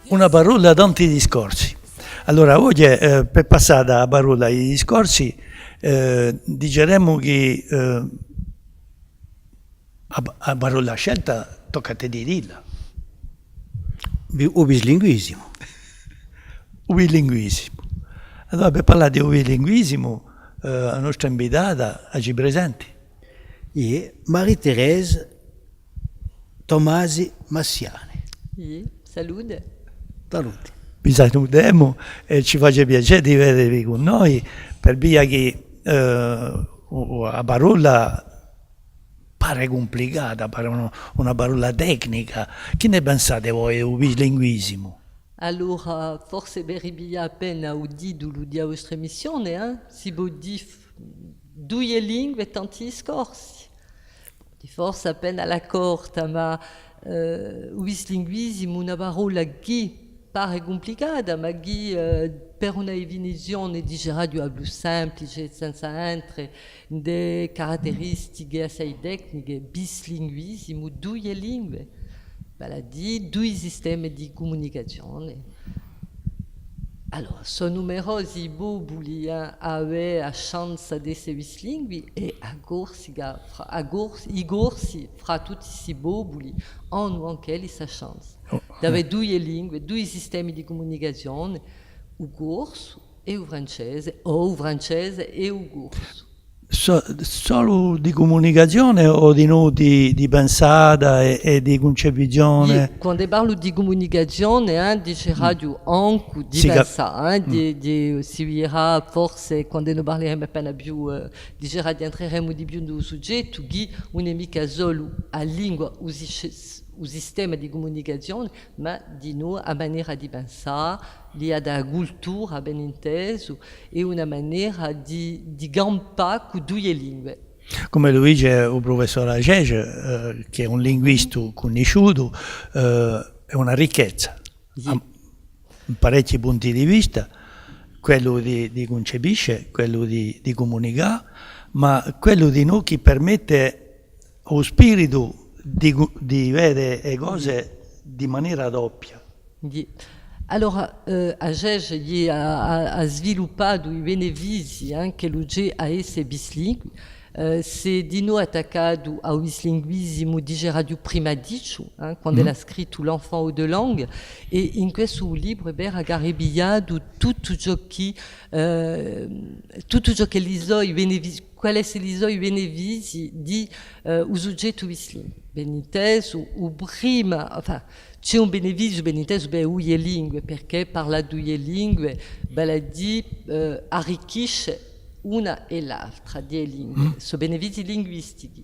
Una parola tanti discorsi. Allora, oggi per passare da parola ai discorsi, diceremo che a parola scelta tocca a te di dirla. O bislinguismo. Il bilinguismo. Allora, per parlare di bilinguismo, la nostra invitata oggi presente E Marie-Thérèse Tomasi Massiani. Salute. Saluti. vi salutiamo e ci fa piacere di vedervi con noi per via che la parola pare complicata, pare una parola tecnica. Che ne pensate voi del bilinguismo? Allora, forse beribia appena udito l'udia vostra emissione, si bodif due lingue e tanti discorsi. Di forse appena alla corta, ma il bilinguismo una parola che pare complicata, ma che per una definizione di radio più semplice, senza entrare in delle caratteristiche assai tecniche, bislinguismo, due lingue. Vale a dire due sistemi di comunicazione. Allora, sono numerosi i popoli a avere la chance di essere bislingui e i corsi fra tutti questi popoli hanno anche questa chance di avere due lingue, due sistemi di comunicazione, il corso e il francese, o il francese e il corso. Solo di comunicazione o di pensata e di concezione? Quando parlo di comunicazione, dice radio anche di pensare, si dirà forse quando ne parleremo appena più, dice radio entreremo di più nel soggetto che non è mica solo la lingua, il sistema di comunicazione, ma di noi a maniera di pensare, lì ha da cultura ben inteso e una maniera di gampare con due lingue. Come lo dice il professor Agege, che è un linguista conosciuto, è una ricchezza, ha parecchi punti di vista, quello di concepisce, quello di comunicare, ma quello di noi che permette allo spirito di vedere le cose di maniera doppia. Allora, Agege ha sviluppato i benefici che l'oggetto a essere bislingui. Se di noi attaccato al bislinguismo dice radio prima dicio, quando elle ha scritto L'enfant aux deux langues, e in questo libro ha garibiato tutto ciò che i benefici, quali sono i benefici di un soggetto bislingue. Ben inteso, c'è un beneficio ben inteso per le lingue, perché parla due lingue, arricchisce una e l'altra delle lingue, sono benefici linguistici.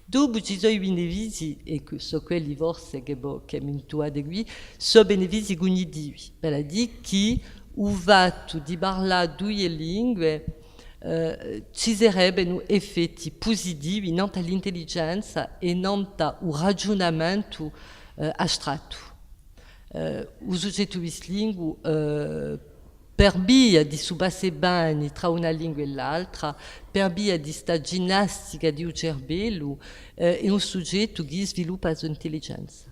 Dopo ci sono i benefici, e sono quelli forse che mi intuate qui, sono benefici cognitivi, vale a dire che il fatto di parlare due lingue ci sarebbero effetti positivi non all'intelligenza e non al ragionamento astratto. Il soggetto bislingue per via di subire bene tra una lingua e l'altra, per via di questa ginnastica di un cervello, è un soggetto che sviluppa la sua intelligenza.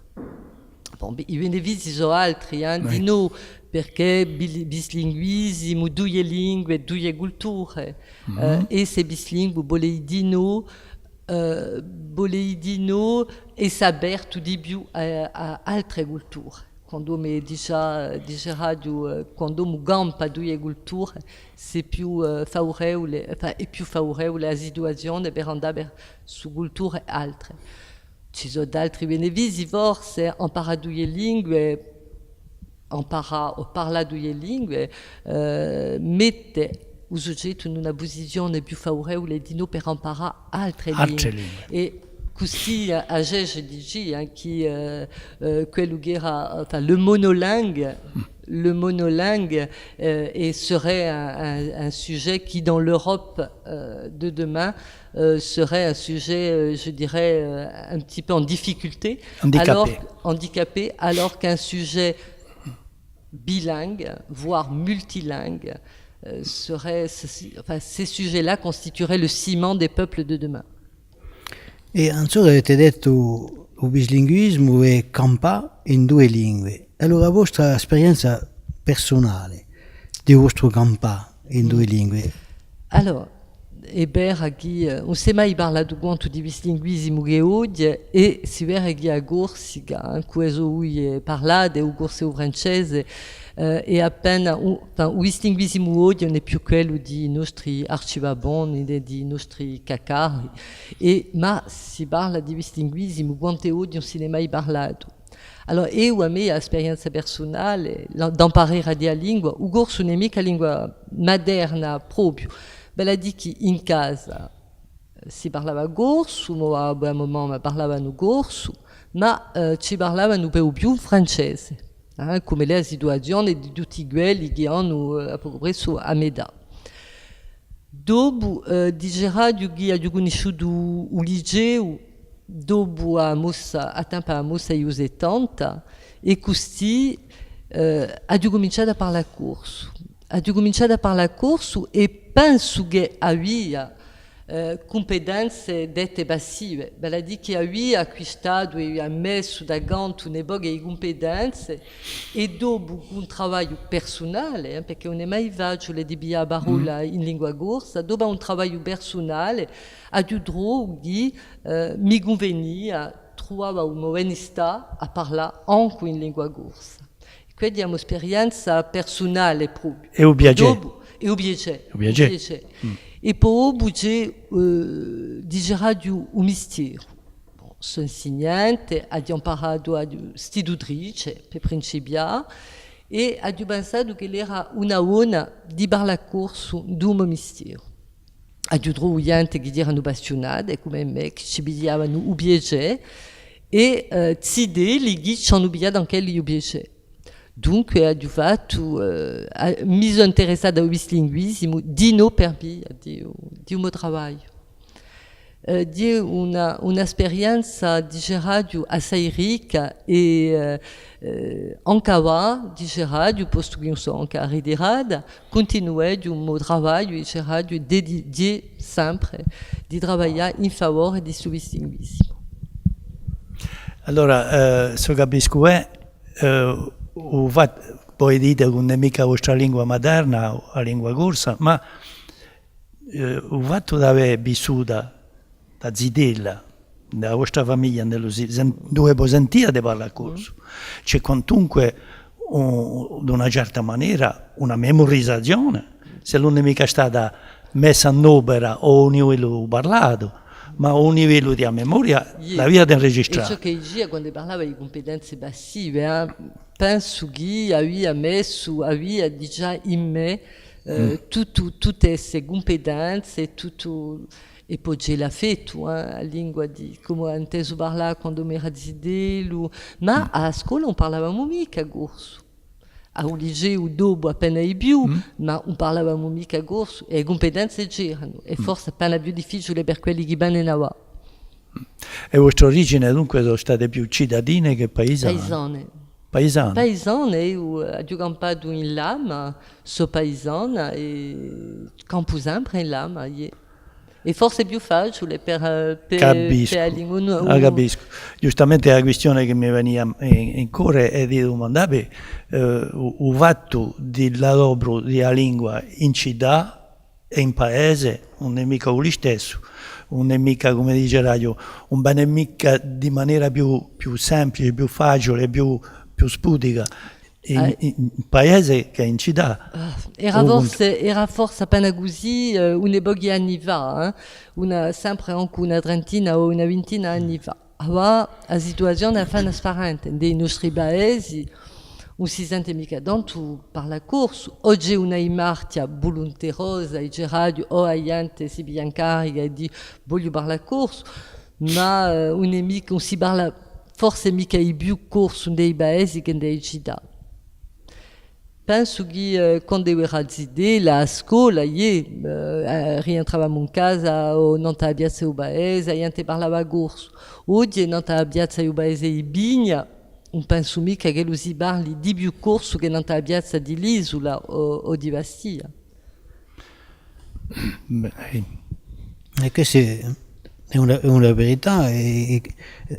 Bon, i benefici sono altri, di noi, perché bislinguismo, due lingue, due culture, e se bislingue vuole dire noi e sapere di più a altre culture. Quando mi dice radio, quando mi gampa due culture, è più favorevole la situazione per andare su culture altre. Ci sono altri benefici, forse, imparare due lingue, parlare due lingue, mette il soggetto in una posizione più favorevole di noi per imparare altre lingue. E così Agege dice che quello che era le monolingue serait un sujet qui dans l'Europe de demain serait un sujet, je dirais, un petit peu en difficulté, handicapé, alors qu'un sujet bilingue, voire multilingue, ces sujets-là constitueraient le ciment des peuples de demain. E ancora avete detto il bislinguismo è campare in due lingue. Allora, la vostra esperienza personale di vostro campà in due lingue, Alors, Eber agi, on sait mai parla du guanto di linguismo che oggi e si vede che a Gorsica, questo lui è parlato, o Gorse o francese, e appena, enfin, il linguismo oggi non è più quello di nostri archivaboni, di nostri cacari, ma si parla di linguismo, quanto oggi non si è mai parlato. Allora, io a mia esperienza personale, d'imparare a lingua, o Gorso non è mica lingua moderna proprio. Bella di che in casa si parlava gorso, ma a un momento parlavano gorso, ma ci parlavano per più francese, come le situazioni di tutti quelli che hanno preso a metà. Dopo di Gerardo che ho conosciuto il liceo, dopo a tempo a mossa agli 70, e così ho cominciato a parlare corso. Ho cominciato a parlare corso e penso che aveva competenze dette passive. Bella di che aveva acquistato e ha messo da ganto una boga di competenze e dopo un lavoro personale, perché non è mai facile le di a parola in lingua corsa, dopo un lavoro personale, ha trovato che mi conveniva, trovava un'onestà a parlare anche in lingua corsa. Quindi è un'esperienza personale proprio. E un piacere. E un piacere. E poi c'è di Gerardo un mistero. Sono insegnante, ho imparato a istitutrice per principiare e ho pensato che era una buona di parlare corso di un mistero. Ho trovato gente che erano appassionati come me, che ci vedevano un piacere e decidi che ci hanno piaciuto anche il piacere. Dunque ho fatto, mi sono interessata al linguismo di no per via di un mio lavoro. Di un'esperienza di Gerardo assai ricca e anche di Gerardo, posto che io sono anche ritirata, continuai di un mio lavoro e Gerardo dedicato sempre di lavorare in favore di suo linguismo. Allora, se capisco o poi dite che non è mica la vostra lingua materna o la lingua corsa, ma il fatto di aver vissuto da zitella della vostra famiglia dove poi sentire di parlare corso, c'è comunque di una certa maniera una memorizzazione, se non è mica stata messa in opera o un livello parlato, ma a un livello di memoria la via da registrare. E ciò che dice quando parlava di competenze passive, penso che aveva già in me tutte queste competenze, e poi ce l'ha fatto, la lingua di come ho inteso parlare quando mi era zitelo, ma a scuola non parlavamo mica corso. A un liceo dopo appena di più, ma non parlavamo mica corso e le competenze c'erano, e forse appena più difficile per quelli che vanno. E vostre origini dunque sono state più cittadine che paesane? Paesane, io ho campato in Lama, sono paesana e campo sempre in Lama. E forse è più facile per la lingua. Capisco. Giustamente la questione che mi veniva in cuore è di domandare il fatto di lavoro della lingua in città e in paese non è mica lo stesso, non è mica, come dice Radio, non è mica di maniera più semplice, più facile, più spudica. In paese che in città. Era forse appena così pochi anni fa, sempre anche una trentina o una ventina anni fa. Ora la situazione è differente. Nei nostri paesi non si sente mica tanto parlare corso. Oggi una imartia volonterosa e Gerardo o a gente si biancarica e di voglio parlare corso, ma non si parla forse mica più corso nei paesi che nelle città. Penso che quando ero zitella a scuola, rientravamo in casa o non a piazza del paese, a gente parlava corso. Oggi non a piazza del paese di Bigna, non penso mica che lo si parli di più corso che non a piazza di l'Isola o di Bastia. E questa è è una verità, e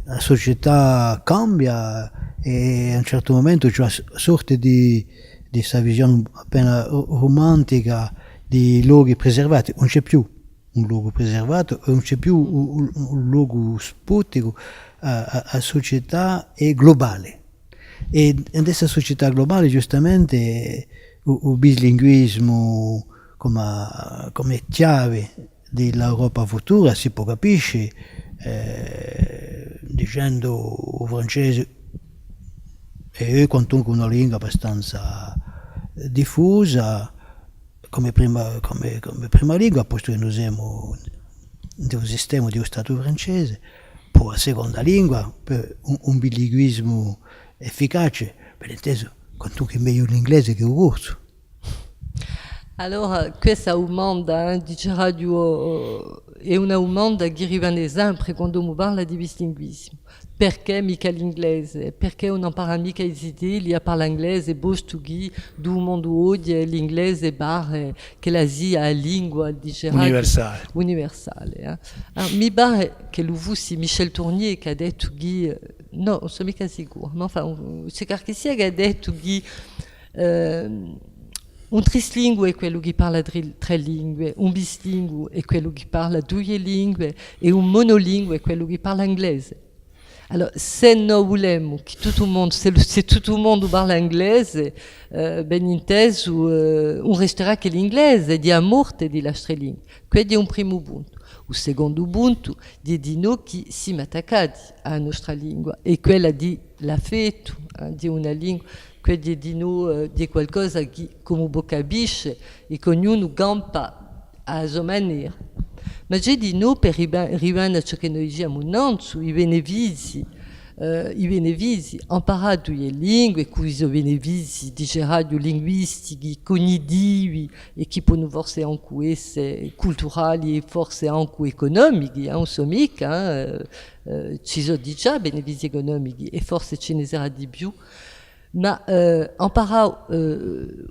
la società cambia e a un certo momento c'è una sorta di questa visione appena romantica di luoghi preservati. Non c'è più un luogo preservato, non c'è più un luogo sputico, la società è globale. E in questa società globale giustamente il bilinguismo come chiave dell'Europa futura si può capire dicendo il francese è quantunque una lingua abbastanza diffusa come prima lingua, posto che noi siamo nel sistema dello Stato francese, poi la seconda lingua, per un bilinguismo efficace, per inteso, quantunque meglio l'inglese che il russo. Allora, questa domanda dice radio è una domanda che rimane sempre quando si parla di bilinguismo. Perché mica l'inglese? Perché non parla mica i idee, parla inglese, posto che il mondo oggi l'inglese pare che la sia la lingua dice universale. Universale. Mi pare che lo fosse Michel Tournier che ha detto che, no, non sono mica sicuro, ma enfin, c'è che sia che ha detto che un trislingue è quello che parla tre lingue, un bislingue è quello che parla due lingue e un monolingue è quello che parla inglese. Allora, se noi vogliamo che tutto il mondo, se tutto il mondo parla inglese, ben inteso, non resterà che l'inglese, di a morte di altre lingue. Questo è un primo punto. Il secondo punto è di noi che siamo attaccati alla nostra lingua e quella di l'affetto di una lingua. Quello di noi di qualcosa che come capisce e che ognuno campa a sua maniera. Ma c'è di noi per arrivare a ciò che noi diciamo innanzi, i benefici imparare le lingue, questi benefici di radio linguistici, cognitivi e che possono forse anche essere culturali e forse anche economici, non so mica, ci sono già benefici economici e forse ce ne sarà di più. Ma imparare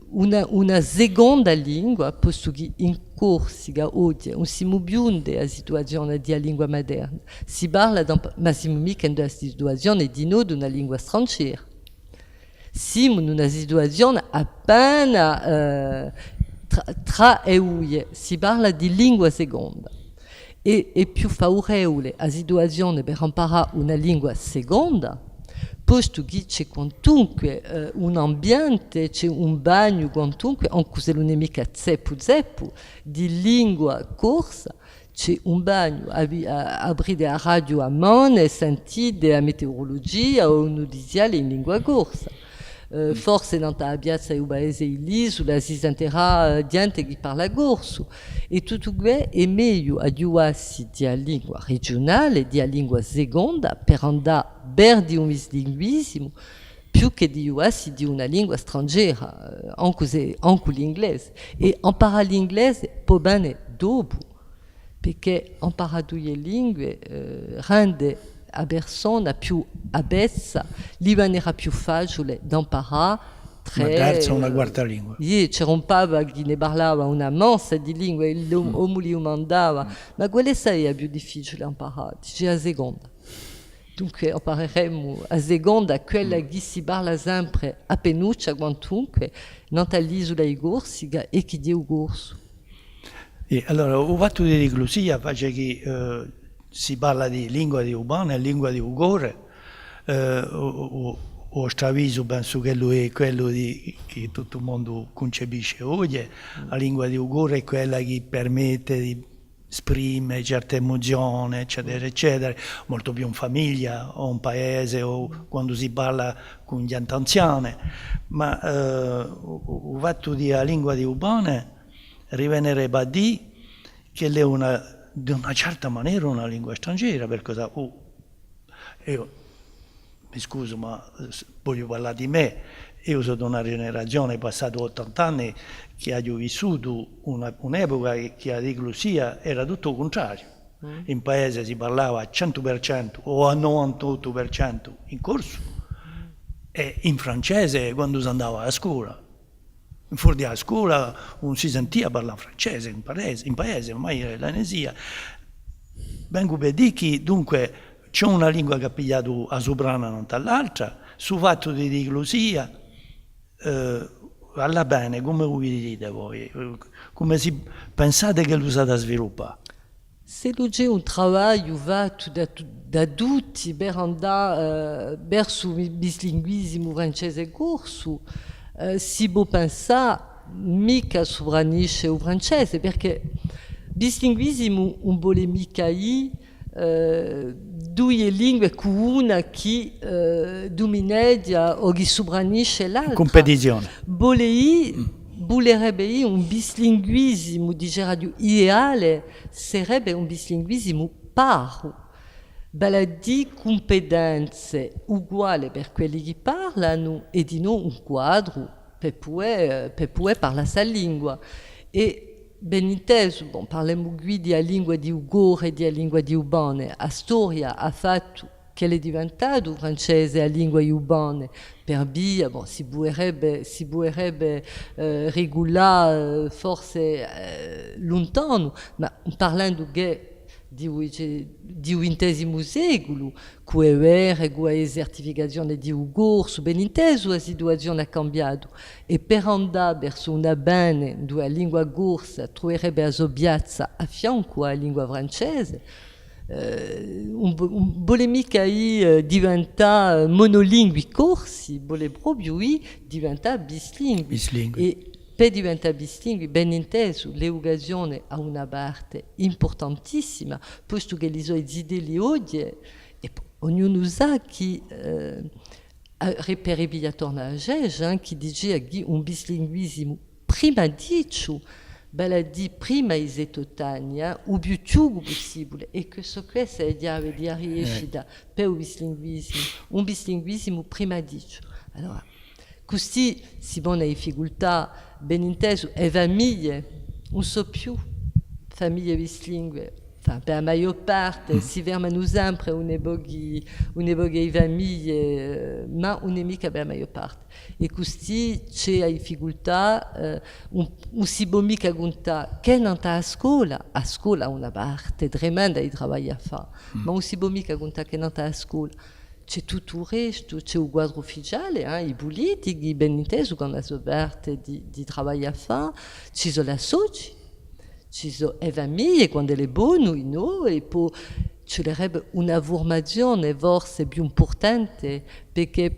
una seconda lingua, posto che in Corsica oggi non siamo più nella situazione di lingua moderna, si parla, ma siamo mica nella situazione di noi di una lingua straniera. Siamo in una situazione appena tra EU, si parla di lingua seconda. E più favorevole la situazione per imparare una lingua seconda, posto che c'è quantunque un ambiente, c'è un bagno quantunque, anche se non è mica zeppo di lingua corsa, c'è un bagno, aprire la radio a mano e sentire la meteorologia o un notiziale in lingua corsa. Forse non la piazza del paese l'isola si sentirà gente che parla corso e tutto questo è meglio aiutarsi di lingua regionale, di lingua seconda per andare verso un linguismo più che di aiutarsi di una lingua straniera, anche l'inglese. E imparare l'inglese può bene dopo, perché imparare due lingue rende la persona più avvezza, gli verrà più facile da imparare una terza o una quarta lingua. C'era un papa che ne parlava una massa di lingue e l'uomo li mandava, ma quella è più difficile da imparare, c'è la seconda. Dunque impareremo a seconda, quella che si parla sempre a Penuccia, quantunque, non all'isola di Corsica e che dia il corso. E allora, il fatto di eclosia fa che si parla di lingua di Ubana e lingua di Ugore, o straviso penso che lui è quello che tutto il mondo concepisce oggi. La lingua di Ugore è quella che permette di esprimere certe emozioni, eccetera, eccetera, molto più in famiglia o in paese o quando si parla con gli anziani. Ma il fatto di la lingua di Ubana rivenerebbe a dire che è di una certa maniera una lingua straniera, perché io mi scuso ma voglio parlare di me, io sono di una generazione passata 80 anni che ha vissuto un'epoca che la eclosia era tutto il contrario. In paese si parlava al 100% o al 98% in corso e in francese quando si andava a scuola. Fuori dalla scuola non si sentiva parlare francese in paese, ormai era l'enesia. vengo per dire che dunque c'è una lingua che ha pigliato a soprana non dall'altra, su fatto di diglosia, alla bene, come vi dite voi? Come si pensate che l'usate a sviluppare? C'est l'objet un travail va da tutti per andare verso il bislinguismo francese corso, si può pensare mica sovranisce o francese, perché bislinguismo non vuole mica due lingue con una che dominedia o che sovranisce l'altra. Competizione. Volerebbe un bislinguismo di radio ideale, sarebbe un bislinguismo paro. Vale di competenze uguali per quelli che parlano e di non un quadro per poter parlare sa lingua. E ben inteso, bon, parliamo qui di lingua di Ugore e di lingua di Ubane. La storia ha fatto che è diventato francese a lingua ubane per via, bon, si vorrebbe regolare forse lontano, ma parlando che di un XX secolo, che la certificazione di Ugor, su ben inteso la situazione ha cambiato, e per andare verso una bene dove la lingua gorsa troverebbe la sua piazza a fianco alla lingua francese, un vuole mica diventa monolingui corsi, vuole proprio diventa bislingui. E per diventare bislingui, ben inteso, l'educazione ha una parte importantissima, posto che le sue idee le odie, e ognuno sa che reperivi attorno a Gege, che diceva che un bislinguismo prima dicio, bella di prima isetotania, o più possibile, e che questo è chiave di riuscita per un bislinguismo prima dicio. Allora, così si pone difficoltà, ben inteso, e famiglie, non so più, famiglie bislingue, enfin, per la maggior parte, si fermano sempre un'epoca di famiglie, ma non è mica per la maggior parte. E così c'è la difficoltà, non si può mica contare che non sta a scuola ha una parte tremenda di lavoro a fare, ma non si può mica contare che non sta a scuola. C'è tutto il resto, c'è il quadro ufficiale, i politici, ben inteso, con la sua parte di lavoro a fare, ci sono le soci, ci sono le famiglie, quando è buono, no, e poi ci sarebbe una formazione forse più importante, perché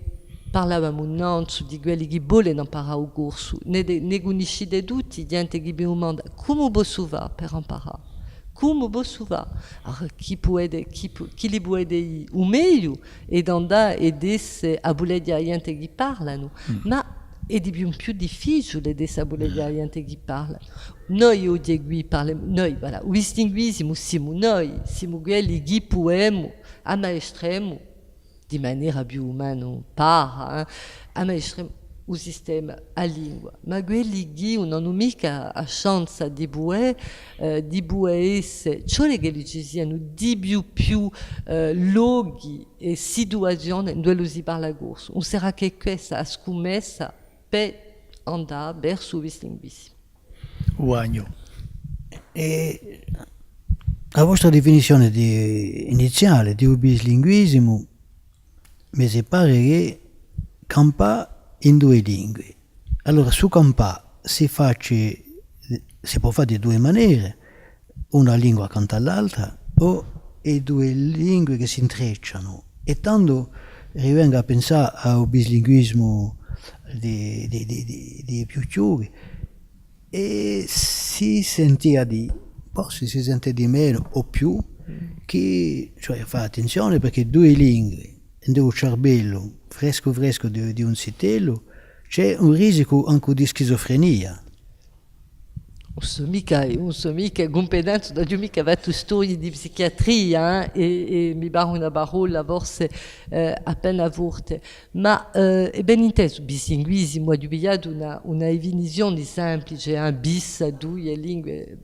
parlavamo non di quelli che vogliono imparare il corso, ne conoscete tutti, gente che mi domanda come posso fare per imparare. Come posso fare? Allora, chi li può aiutare o meglio è andare e essere a voler dire gente che parlano, ma è di più difficile essere a voler dire gente che parlano. Noi oggi qui parliamo, noi, voilà, il distinguismo siamo noi, siamo quelli che possiamo, ammaestremo di maniera più umana, ammaestremo il sistema a lingua, ma quelli che non hanno mica la chance di poter essere, cioè che ci siano di più luoghi e situazioni dove si parla corso. Non sarà che questa è scommessa per andare verso il bislinguismo. Guagno. E la vostra definizione iniziale di bislinguismo mi pare che campa in due lingue. Allora, su campà si può fare di due maniere, una lingua accanto all'altra o e due lingue che si intrecciano. E tanto rivenga a pensare al bislinguismo di più giovani e si sentiva forse si sente di meno o più che, cioè, fa attenzione perché due lingue nel cervello fresco di un sitello c'è un rischio anche di schizofrenia. Non so mica competente, da giù mica fatto storie di psichiatria e mi pare una parola forse appena forte, ma è ben inteso, bislinguismo ha dubiato una definizione semplice, bis a due lingue,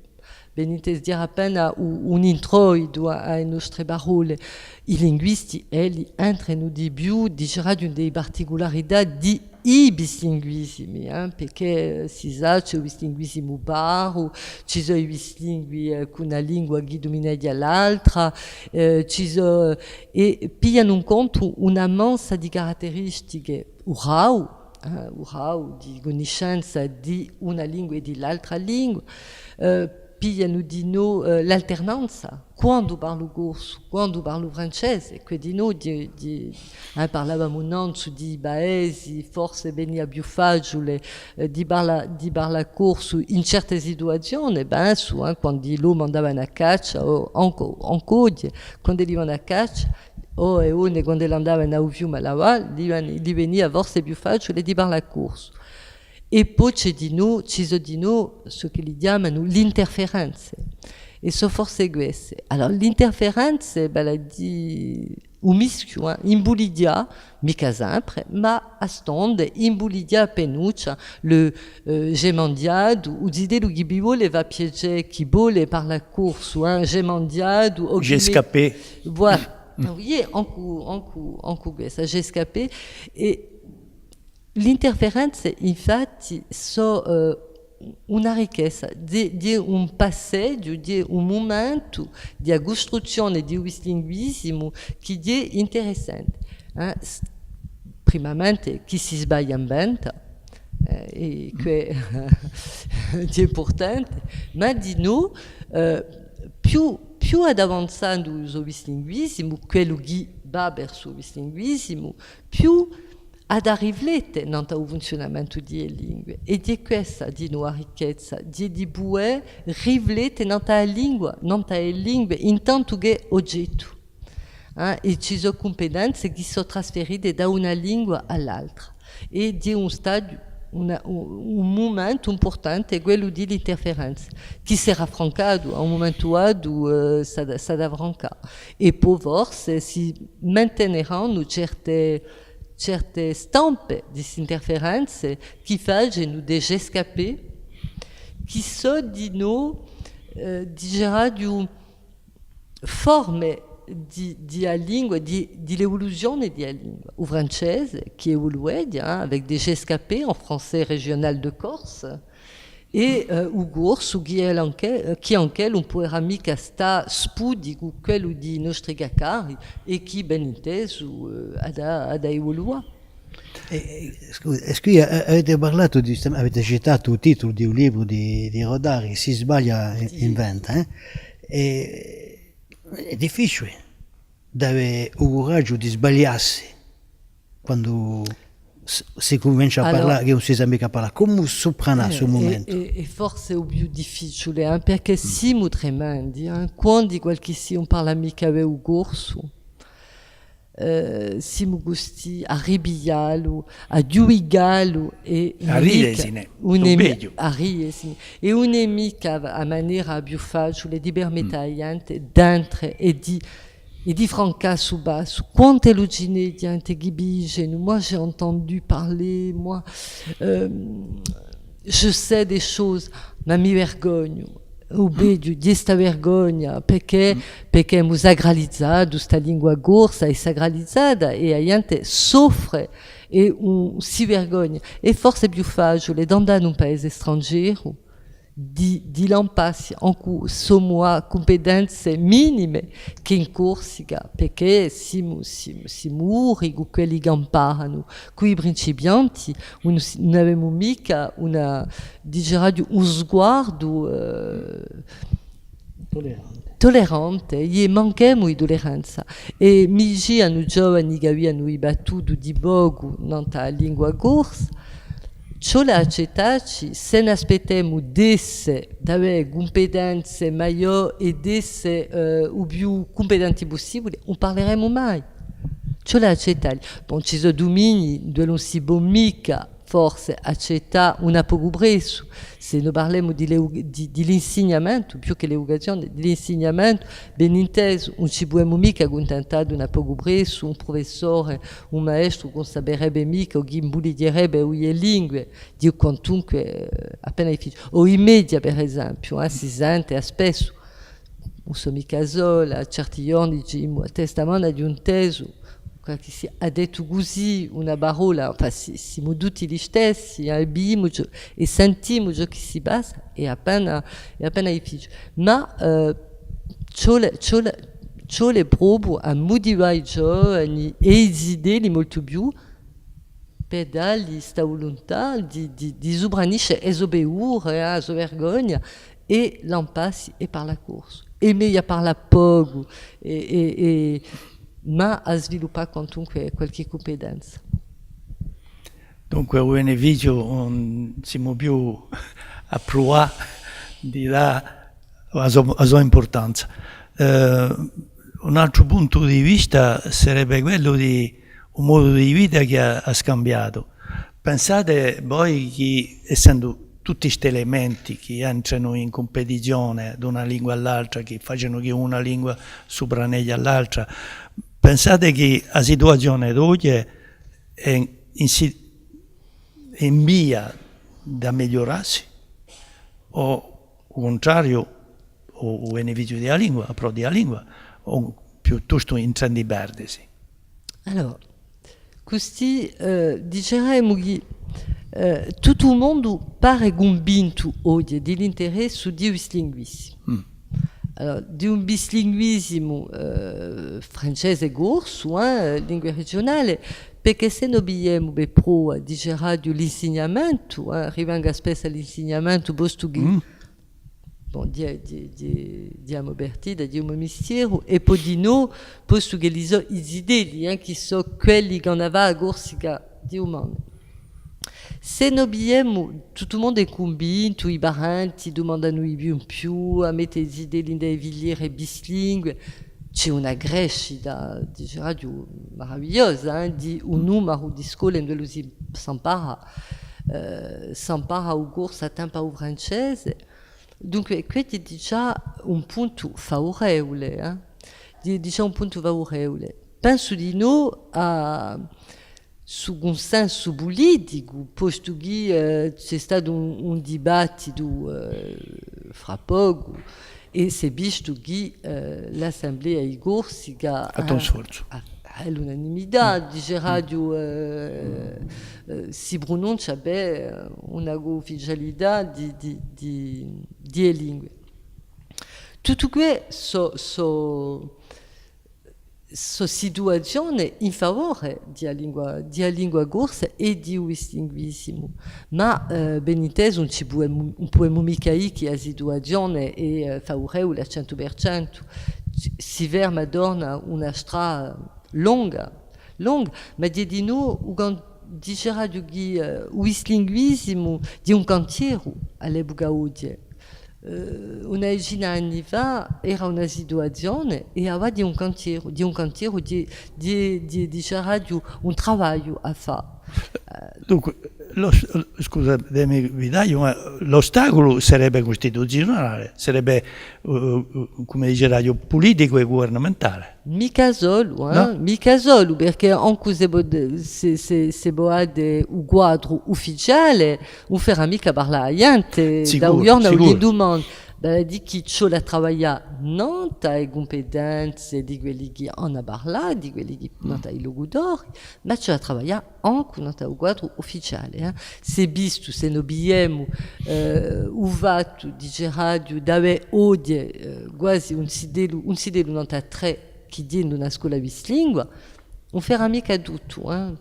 benite dire appena un introito ai nostre parole. I linguisti, entrano di più, dicerà di delle particolarità di i bislinguismi, perché si sa c'è un bislinguismo baro, ci sono i bislingue con una lingua che domina all'altra, ci sono, e pigliano in conto una massa di caratteristiche urau, di conoscenza di una lingua e dell'altra lingua, pigliano di noi l'alternanza, quando parlo corso, quando parlo francese, che di noi parlavamo non su di paesi, forse veniva più facile di parlare corso in certe situazioni, quando l'uomo andava a caccia, o ancora, quando andava a caccia, e quando andava a un fiume alla valle, gli veniva forse più facile di parlare corso. E poi ci sono di noi, ce che li chiamano l'interferenza. E so forse queste. Allora, l'interferenza, di un mischio, imbulidia, mica sempre, ma a stonde, imbulidia penuccia, le gemandiado, ou d'idée che vi voleva piegere, chi vuole par la course, ou gemandiado, J'ai escapé. Voilà. Oui, en questa, j'ai escapé. E l'interferenza, infatti, una ricchezza di un passaggio, di un momento di costruzione di un linguismo che è interessante. Primamente, chi si sbaglia inventa, e che è importante, ma di noi, più ad avanzando il linguismo, quello che va verso il linguismo, più ad arrivare nel funzionamento delle lingue. E di questa di nuova ricchezza, di poter arrivare nella lingua intanto che oggetto. E ci sono competenze che sono trasferite da una lingua all'altra. E di un stadio, un momento importante è quello dell'interferenza, che sarà francato a un momento dato, sarà francato. E poi forse si manterranno certe stampe di interferenze che fanno degli escapé, che sono di noi, di forme di lingua, di l'evoluzione della lingua. Il francese, che evolue, avec des escapés en français régional de Corse, e il corso, che anche non può mica stare spudico quello di nostri cacari e che ben inteso ad evoluare. Scusi, avete parlato avete citato il titolo di un libro di Rodari, Si sbaglia inventa, è difficile avere il coraggio di sbagliarsi quando si comincia a parlare, che non si sa mica parlare. Come soprana sul momento? E forse è il più difficile, perché siamo tremendi, quando qualche si non parla mica il corso, siamo gusti a ribigliarlo, a giudicarlo e a riesine, e un'emica a maniera più facile di permettere d'entrare e di franca su basso. Quante lugine di antegibigeno, moi j'ai entendu parler, moi je sais des choses, ma mi vergogno. Ubedio di sta vergogna perché abbiamo sagralizzato questa lingua corsa, è sagralizzata e la gente soffre e si vergogna. E forse è più facile andare in un paese straniero di lampassi in cui sono competenze minime che in Corsica, perché si muore con quelli che imparano. Qui i principianti non abbiamo mica un sguardo tollerante, gli manchiamo di tolleranza. E mi hanno giovani che avevano battuto di poco nella lingua corsa, ciò la accettaci, se ne aspettiamo d'esse, d'avere competenze migliori e d'esse il più competenti possibile, non parleremo mai. Ciò la accettare. Bon, ci sono domini dove non si può mica forse accetta una poco presso, se noi parliamo di l'insegnamento, più che l'educazione, di l'insegnamento, ben inteso, non ci possiamo mica contentare una poco presso, un professore, un maestro non saprebbe mica o chi imbudierebbe le lingue, di quantunque appena difficile. O i media, per esempio, si sente spesso, non so mica solo, a certi giorni diciamo, il testamento di un teso, che si ha detto così una parola, siamo tutti gli stessi, abbiamo e sentiamo ciò che si passa, è appena difficile. Ma ciò è proprio a motivare i giovani e le idee molto più per dargli questa volontà di sovranisce e sobeure, la vergogna, e l'impasse e par la corsa. E meglio parla poco, ma a sviluppare quantunque qualche competenza. Dunque, il beneficio siamo più a provare di dare la sua importanza. Un altro punto di vista sarebbe quello di un modo di vita che ha scambiato. Pensate voi che, essendo tutti questi elementi che entrano in competizione da una lingua all'altra, che facciano che una lingua sopraneglia all'altra, pensate che la situazione d'oggi è in via da migliorarsi o al contrario o beneficio della lingua, però della lingua, o piuttosto in train di perdersi? Allora, così diciamo che tutto il mondo pare convinto oggi dell'interesse di un linguismo. Allora, di un bislinguismo francese corso, lingua regionale, perché se noi abbiamo pro di l'insegnamento, arrivando spesso all'insegnamento, posto che diamo partita di un mistero, e poi di noi, posto che le idee, che sono quelli che hanno a corsica di umani. Se noi abbiamo, tutto il mondo è convinto, i baranti domandano in più, a mettere le idee in vigliere bislingue, c'è una crescita di radio meravigliosa, di un numero di scuole dove si impara il corso a tempo francese. Dunque, questo è già un punto favorevole, un punto favorevole. Penso di no su un senso politico, posto che c'è stato un dibattito fra poco e si è visto che l'Assemblea di Corsica all'unanimità dice radio si pronuncia per una ufficialità di lingue. Tutto questo situazione in favore della lingua corsa e di un linguismo, ma ben inteso non possiamo mica dire che la situazione è favorevole al 100%. Si vede Madonna una strada lunga, ma di noi dice radio che il linguismo di un cantiere all'epoca oggi. Una decina di anni fa era una situazione e aveva di un cantiere di radio un lavoro a fare. Dunque, scusatemi Vidaglio, ma l'ostacolo sarebbe costituzionale, sarebbe, come dice Radio, politico e governmentale. Mica solo, no? Mica solo, perché anche se il quadro ufficiale, non farà mica parlare niente da un giorno all'indomani. Di chi c'è la lavora non ha le competenze di quelli che hanno parlato, di quelli che non hanno i locutori, ma c'è la lavora anche non ha il quadro ufficiale. Se visto, se noi abbiamo usato di radio dove oggi quasi un sidelo 93 che viene da una scuola bislingua, non farà mica tutto, ma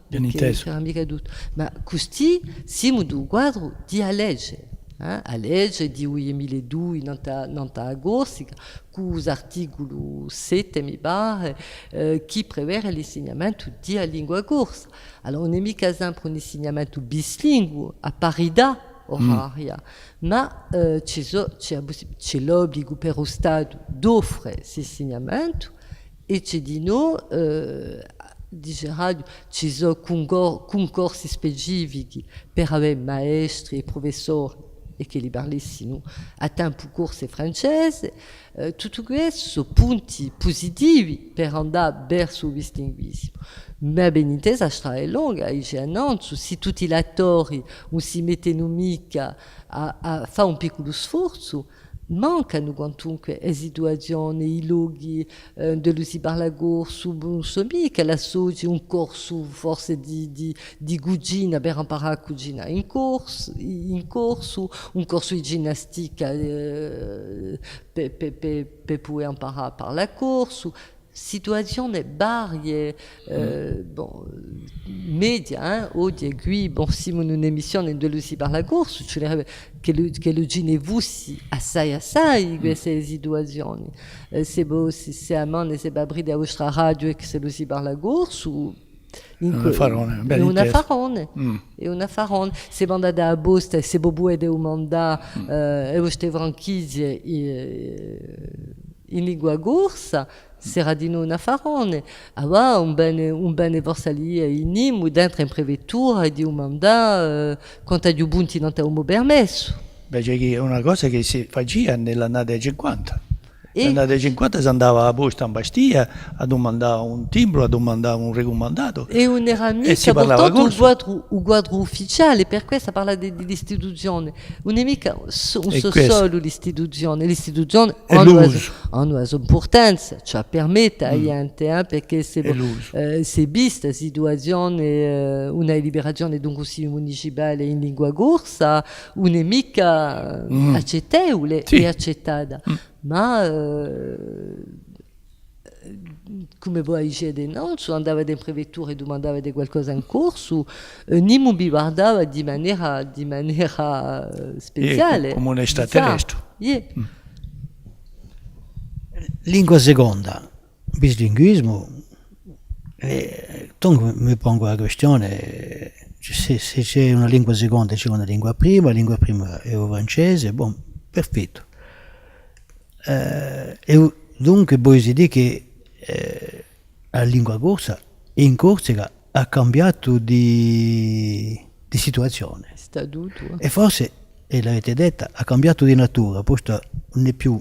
così siamo di un quadro di legge. A legge di 2002 non ha Corsica, con l'articolo 7 mi pare, che prevede l'insegnamento della lingua corsa. Allora non è mica sempre un insegnamento bislingue a parità oraria, ma c'è l'obbligo per lo Stato di offrire questo insegnamento e c'è di noi dice radio, ci sono concorsi specifici per avere maestri e professori e che li parlissino a tempo corso francese. Tutto questo sono punti positivi per andare verso il distinguismo. Ma ben intesa, la strada è lunga, e ci annuncio, se tutti gli attori non si mettono mica a fare un piccolo sforzo, mancano quantunque le situazioni, i luoghi dove si parla corso, non so mica, la soci un corso forse di cucina per imparare a cucinare in corso, un corso di ginnastica per poter imparare a parlare corso. Situazioni varie, media, oggi qui, siamo in un'emissione dove si parla corso, cioè che lo ginevussi assai queste situazioni. Se a me se va aprire la vostra radio e che se lo si parla corso, è un affarone. Se andate a Bosta, se voi avete un mandato e vostre franchigie in lingua corsa, sarà di noi un affarone. Allora un bene vorsalia in Nîmes o dentro in prefettura e di un mandato quanto agli ubuntu non ti hanno permesso. Beh, c'è una cosa che si faceva nell'annata 50. Nell'annata 50 si andava a Bosta in Bastia a domandare un timbro, a domandare un recomandato. E non era mica portato un quadro ufficiale, per questo parla dell'istituzione. Non è mica solo l'istituzione hanno una sua importanza, cioè permette a gente, perché se vista situazione, una liberazione di un consiglio municipale in lingua corsa, non è mica accettevole e accettata. Ma come voi dicete, no? Andava in prefettura e domandava di qualcosa in corso, non mi guardava di maniera speciale. Come un extraterrestre. Lingua seconda, bislinguismo, mi pongo la questione, se c'è una lingua seconda c'è una lingua prima è il francese, perfetto. E dunque poi si dice che la lingua corsa in Corsica ha cambiato di situazione e forse, e l'avete detta, ha cambiato di natura, posto non è più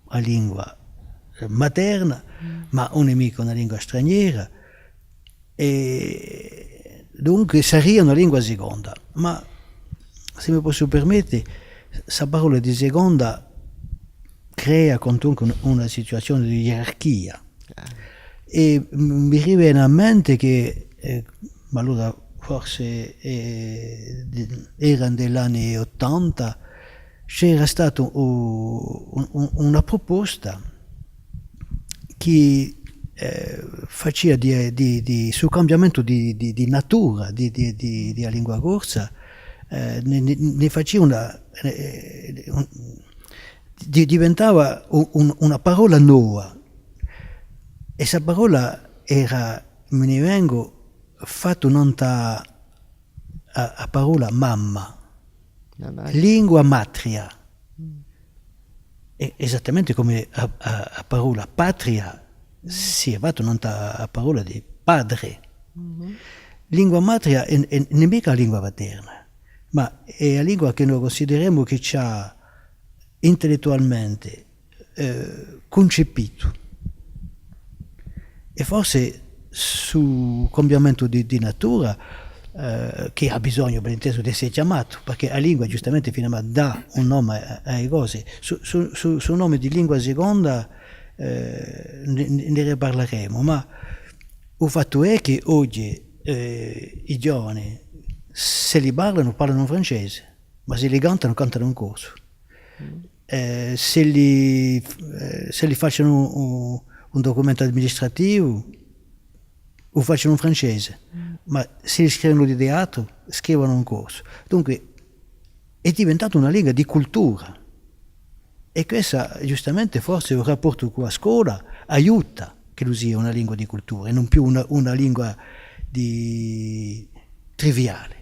la lingua materna ma non è mica una lingua straniera e dunque sarebbe una lingua seconda, ma se mi posso permettere, questa parola di seconda crea comunque una situazione di gerarchia e mi riviene a mente che ma allora forse era negli anni 80 c'era stata una proposta che faceva sul cambiamento di natura della lingua corsa, ne faceva diventava una parola nuova e questa parola era, me ne vengo, fatto non a parola mamma, lingua matria, esattamente come a parola patria si è fatto non a parola di padre. Lingua matria non è mica la lingua paterna, ma è la lingua che noi consideriamo che c'ha intellettualmente concepito e forse sul cambiamento di natura che ha bisogno ben inteso di essere chiamato, perché la lingua giustamente finalmente dà un nome alle cose. Sul nome di lingua seconda ne riparleremo, ma il fatto è che oggi i giovani se li parlano francese, ma se li cantano in corso. Se li facciano un documento amministrativo lo facciano in francese, ma se li scrivono di teatro scrivono un corso. Dunque è diventata una lingua di cultura e questa giustamente forse il rapporto con la scuola aiuta che lo sia una lingua di cultura e non più una lingua triviale.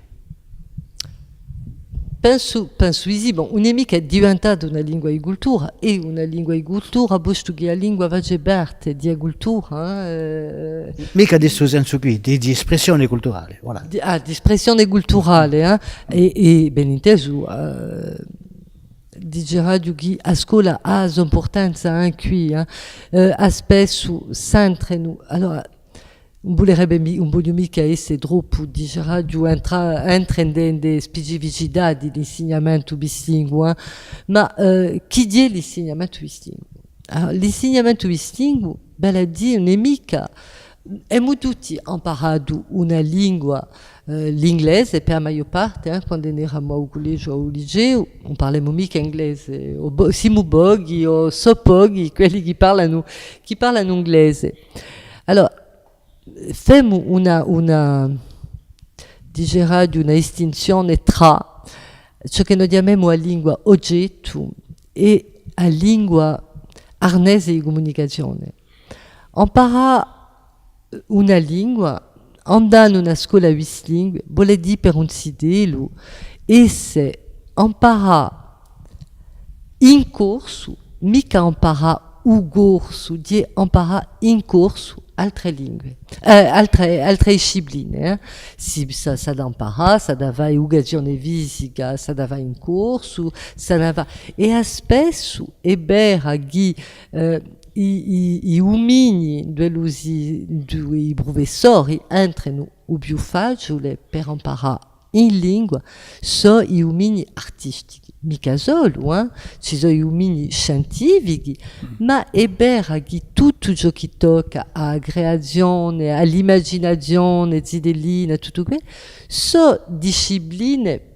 penso easy, bon, un'emica è diventata una lingua di cultura e una lingua di cultura, posto che la lingua va aperta di cultura. Mica di questo senso qui, di espressione culturale. Voilà. Di espressione culturale, e ben inteso, dice radio che a scuola ha importanza anche qui, a spesso s'entrano, allora, un voglio mica essere troppo, dice radio, entra in delle specificità dell'insegnamento bilingue, ma chi dice l'insegnamento bilingue? Allora, l'insegnamento bilingue, bella dire, non è mica, abbiamo tutti imparato una lingua, l'inglese per la maggior parte, quando eravamo al collegio o al liceo, non parliamo mica inglese, siamo pochi o so pochi quelli che parlano inglese. Allora, facciamo una distinzione tra ciò che noi chiamiamo la lingua oggetto e la lingua arnese di comunicazione. Imparare una lingua, andando in una scuola di lingue, vuol dire per un sidelo, e se imparare in corso, mica imparare un corso, di imparare in corso altre lingue, altre discipline. Si ça d'impara, ça dava occasione fisica, ça dava in corso, ça dava... E spesso è vero che i umini dei professori entrano o più facile per imparare in lingua sono i umini artistici, mica solo, ci sono i umini scientifici, ma è vero che tutto ciò che tocca alla creazione, all'immaginazione, zidellina, tutto questo, sono discipline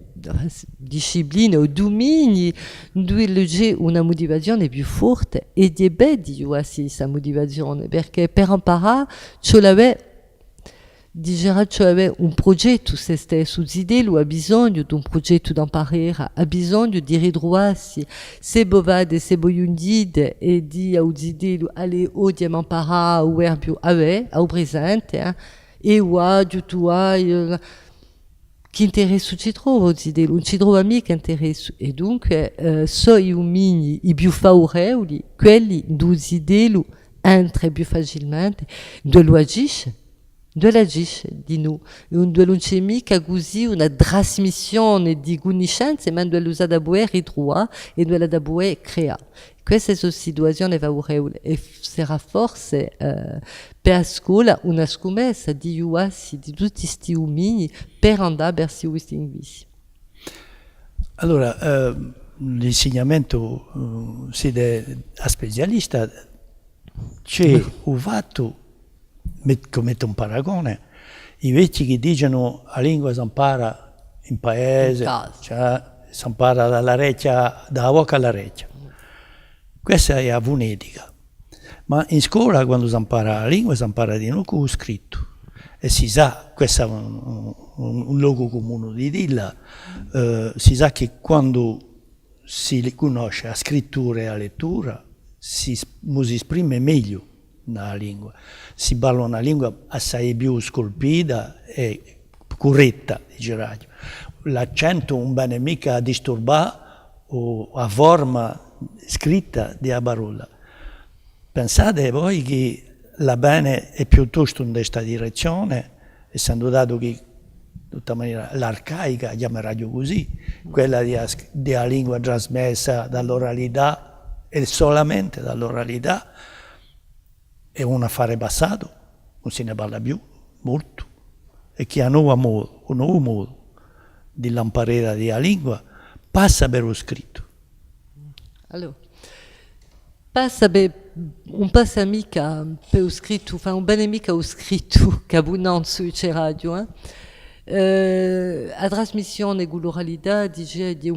o domini dove c'è una motivazione più forte e è bello questa motivazione perché per imparare ci aveva un progetto se stesso, Zidelo ha bisogno di un progetto di imparare, ha bisogno di ritrovarsi, se bovade, se boiundide e di a Zidelo alle odiamo imparare o più al presente e tu hai che interesse ci trova Zidelo, non ci trova mica interesse e dunque sono i umini i più favorevoli, quelli do Zidelo entra più facilmente, dove lo agisce di noi, dove non c'è mica così una trasmissione di conoscenze, ma dove lo sa da buone ritrovare e dove la da buone creare. Questa è la situazione favorevole e sarà forse per la scuola una scommessa di aiutarsi di tutti questi uomini per andare verso questi linguisti. Allora, l'insegnamento a specialista c'è un fatto, metto un paragone, i vecchi che dicono la lingua si impara in paese, cioè si impara dalla bocca all'orecchia. Questa è la fonetica, ma in scuola quando si impara la lingua si impara di nuovo con lo scritto e si sa, questo è un luogo comune di dirla, si sa che quando si conosce la scrittura e la lettura si esprime meglio nella lingua, si parla una lingua assai più scolpita e corretta, dice radio. L'accento non viene mica disturbare o a forma scritta della parola. Pensate voi che la bene è piuttosto in questa direzione, essendo dato che in tutta maniera l'arcaica, chiamerà così, quella della lingua trasmessa dall'oralità e solamente dall'oralità, è un affare passato, non se ne parla più, molto, e che ha un nuovo modo di lamparera della lingua passa per lo scritto. Allora, non passa mica per lo scritto, un bene mica lo scritto che abbondanza sui radio. La trasmissione con l'oralità dice di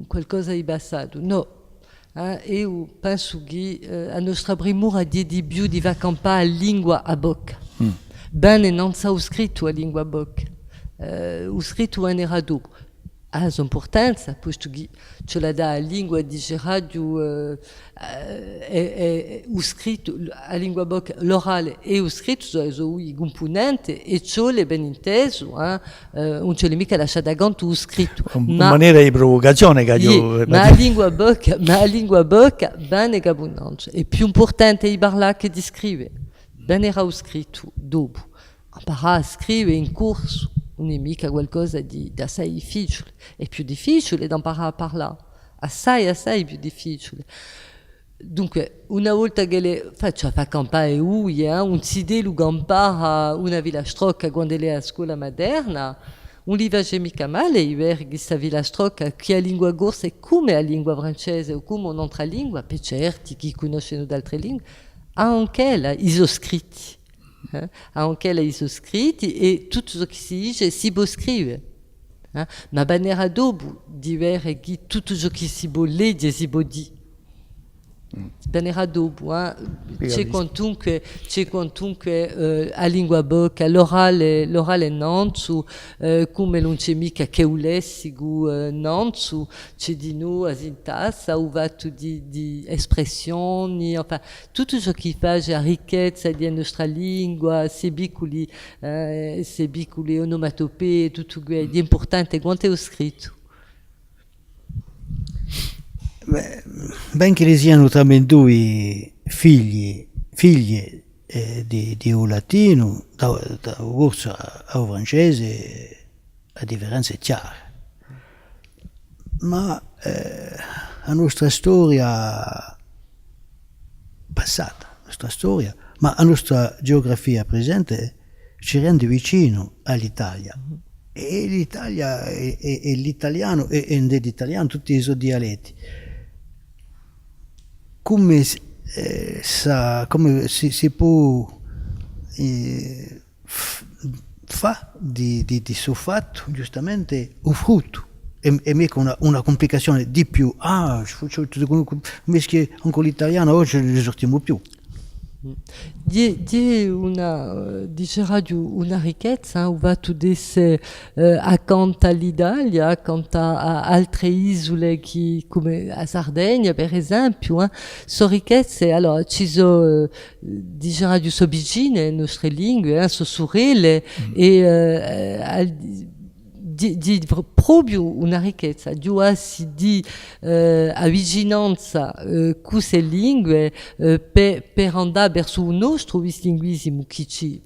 qualcosa di passato. No, io penso che la nostra premura di più di campare la lingua a bocca. Bene non sa lo scritto a lingua a bocca. Lo scritto era dopo. ha sua importanza, posto che ce la dà la lingua di radio è scritto, la lingua bocca, l'orale e lo scritto sono i componenti e ciò è ben inteso, non c'è mica lasciato accanto lo scritto. Una maniera di provocazione che io... Ma la lingua bocca bene che abbondanza, è più importante di parlare che di scrivere. Bene era lo scritto dopo, imparare a scrivere in corso. Non è mica qualcosa di assai difficile, è più difficile da imparare a parlare, assai più difficile. Dunque, una volta che faccio fa campare un sidelo che impara una villastrocca quando è a scuola moderna, non gli va mica male vedere questa villastrocca che ha lingua corsa come la lingua francese o come un'altra lingua, per certi che conoscono altre lingue, anche là, i sono scritti. Anche lei sono scritti e tutto ciò che si dice si può scrivere, ma banera dopo di vedere che tutto ciò che si può leggere si può dire. Banera dopo, c'è quantunque a lingua bocca, l'orale nanzu, come non c'è mica che un lessico nanzu, c'è di noi a sintassa, o vatto di espressioni, enfin, tutto ciò che fa la ricchezza della nostra lingua, se piccoli onomatopee, tutto quello di importante quanto è scritto. Ben che li siano talmente due figlie di un latino, da un corso al francese, la differenza è chiara. Ma la nostra storia passata, ma la nostra geografia presente ci rende vicino all'Italia. E l'Italia e l'italiano e dell'italiano tutti i suoi dialetti. Come si può fare di suo fatto giustamente un frutto e mica una complicazione di più. Invece anche l'italiano oggi non ne sortiamo più. Dice una ricchezza, va tu disse accanto all'Italia, accanto a altre isole come a Sardegna per esempio, sono ricchezze, allora ci sono dice radio so vicine, le nostre lingue, sono sorelle e di proprio una ricchezza, di vicinanza con queste lingue per andare verso un nostro bislinguismo che ci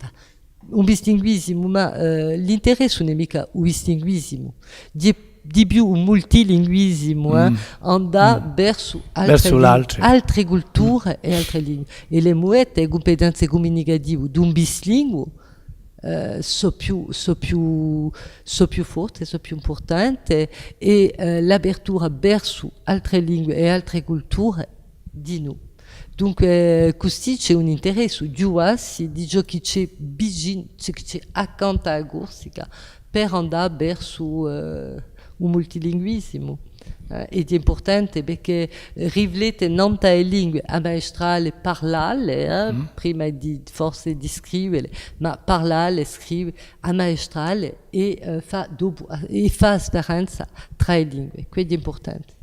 un bislinguismo, ma l'interesse non è mica un bislinguismo, di più un multilinguismo, andare verso altre culture e altre lingue. E le moette e competenze comunicative di un bislingue sono più forti, sono più importanti e l'apertura verso altre lingue e altre culture di noi. Dunque così c'è un interesse di ciò che c'è vicino, che c'è accanto alla Corsica per andare verso un multilinguismo. Ed è importante perché riflette non le lingue ammaestrale parlare, prima di forse di scrivere, ma parlare, scrivere, ammaestrale e fa speranza tra le lingue. Questo è importante.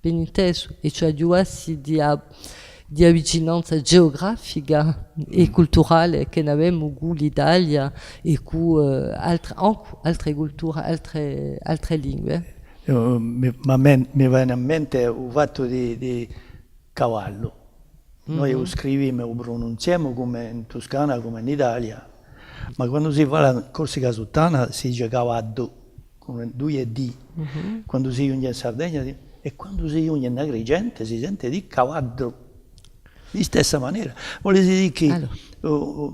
Ben inteso, e cioè di vicinanza geografica e culturale che abbiamo con l'Italia e con altre culture, altre lingue. Mi viene a mente il fatto di cavallo. Noi lo scriviamo e lo pronunziamo come in Toscana, come in Italia, ma quando si fa la Corsica Sottana si dice cavallo, con due e D. Quando si unisce in Sardegna e quando si unisce in Agrigente si sente di cavallo. Di stessa maniera, vuol dire che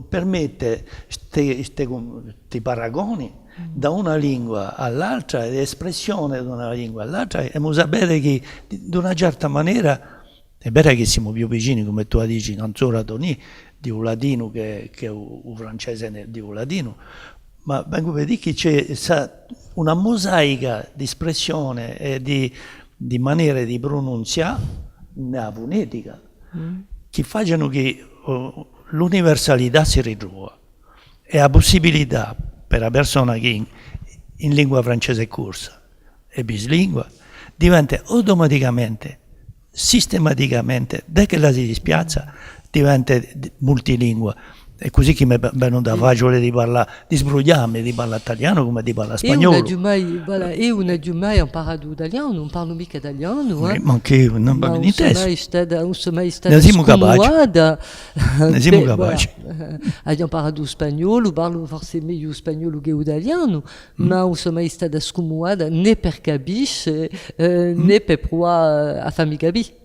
permette questi paragoni da una lingua all'altra, l'espressione di una lingua all'altra, e dobbiamo sapere che di una certa maniera è vero che siamo più vicini, come tu dici, non solo a Tony, di un latino che un francese di un latino, ma vengo a dire che c'è una mosaica di espressione e di maniere di pronunziare nella fonetica che facciano che l'universalità si ritrova e la possibilità per la persona che in lingua francese è corsa è bislingua, diventa automaticamente, sistematicamente, da che la si dispiazza, diventa multilingua. È così che mi vengono da facile di parlare, di sbrugliarmi, di parlare italiano come di parlare spagnolo. E una giù mai imparato italiano, non parlo mica italiano. Ma anche io non parlo niente. Non sono mai stata Ne siamo capaci. scomoda. Ne siamo capaci. Abbiamo imparato spagnolo, parlo forse meglio spagnolo che italiano, ma non sono mai stata scomoda né per capire né per provare a farmi capire.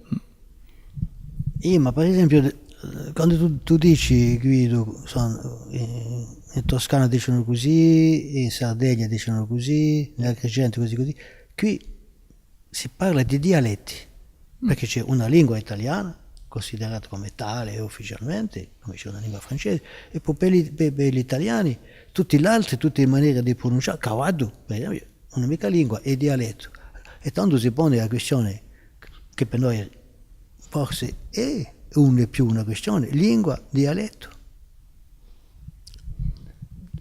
Ma per esempio, quando tu dici, Guido, in Toscana dicono così, in Sardegna dicono così, in Agrigento così, qui si parla di dialetti, perché c'è una lingua italiana, considerata come tale ufficialmente, come c'è una lingua francese, e poi per gli italiani, tutti gli altri, tutte le maniere di pronunciare, cavado, per esempio, un'unica lingua e dialetto. E tanto si pone la questione, che per noi forse è più una questione, lingua, dialetto.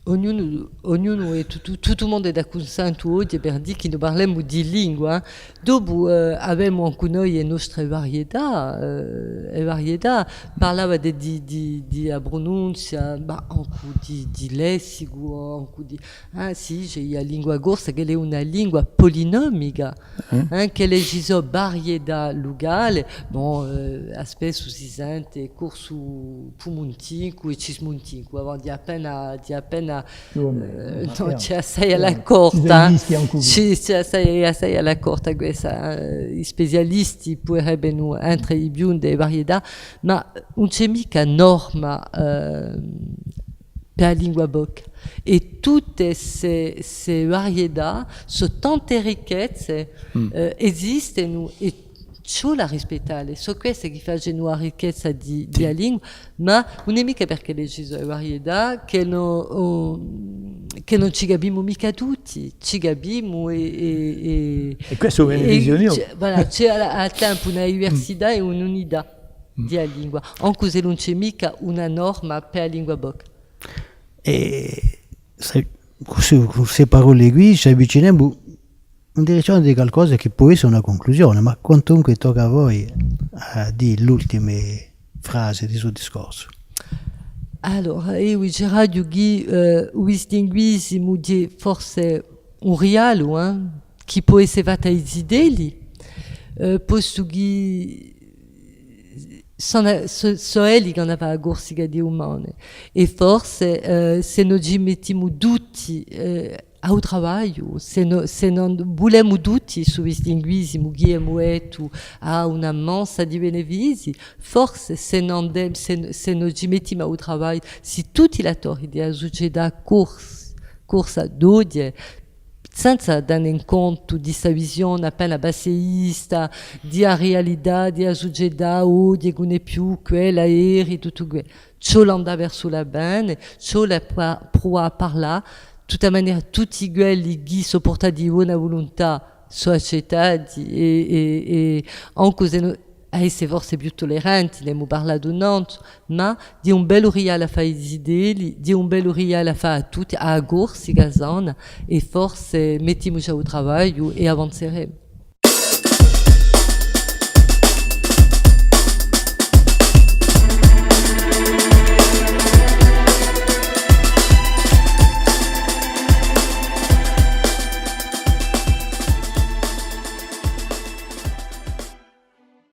Ognuno e tutto il mondo è d'accordo oggi per dire che noi parliamo di lingua. Dopo abbiamo anche noi le nostre varietà. Parlava di pronuncia, ma anche di lessico, anche di... sì, c'è la lingua corsa che è una lingua polinomica, che è varietà locale. Bon, spesso si sente corso pumuntico e cismuntico, di appena no, c'è assai alla corta, c'è assai alla corta questa, i specialisti potrebbero entrare in più delle varietà, ma non c'è mica norma per la lingua bocca. E tutte queste varietà sono tante ricchezze, esistono e c'è la rispettare, so questo che fa la ricchezza di la lingua, ma non è mica perché le varietà che non ci capiamo mica tutti, ci capiamo e questo è visione. C'è al tempo una diversità e un'unità di lingua, anche se non c'è mica una norma per la lingua bocca. E con queste parole qui ci avviciniamo in direzione di qualcosa che può essere una conclusione, ma quantunque tocca a voi di l'ultime frasi di suo discorso. Allora, io direi che distinguisimo di forse un reale che può essere fatta ai idei, posto che sono quelli che hanno la corsica di umane e forse se noi ci mettiamo tutti ao trabalho, se non vogliamo tutti su distinguisimo Guillermo Etu a una mansa di benefici, forse se non ci mettiamo ao trabalho, se tutti gli attori della società corsa d'odio, senza dare in conto di questa visione appena basseista, di realtà, di società, odio che non è più quella, e tutto questo. Ciò l'anda verso la bene, ciò la può parlare, tutta maniera tutti quelli che sono portati di buona volontà sono accettati e anche se forse più tolleranti, ne abbiamo parlato tanto, ma di un bel reale a fare i idei, di un bel reale a fare a tutti, a gorsi, a zona, e forse mettiamoci al lavoro e avanzeremo.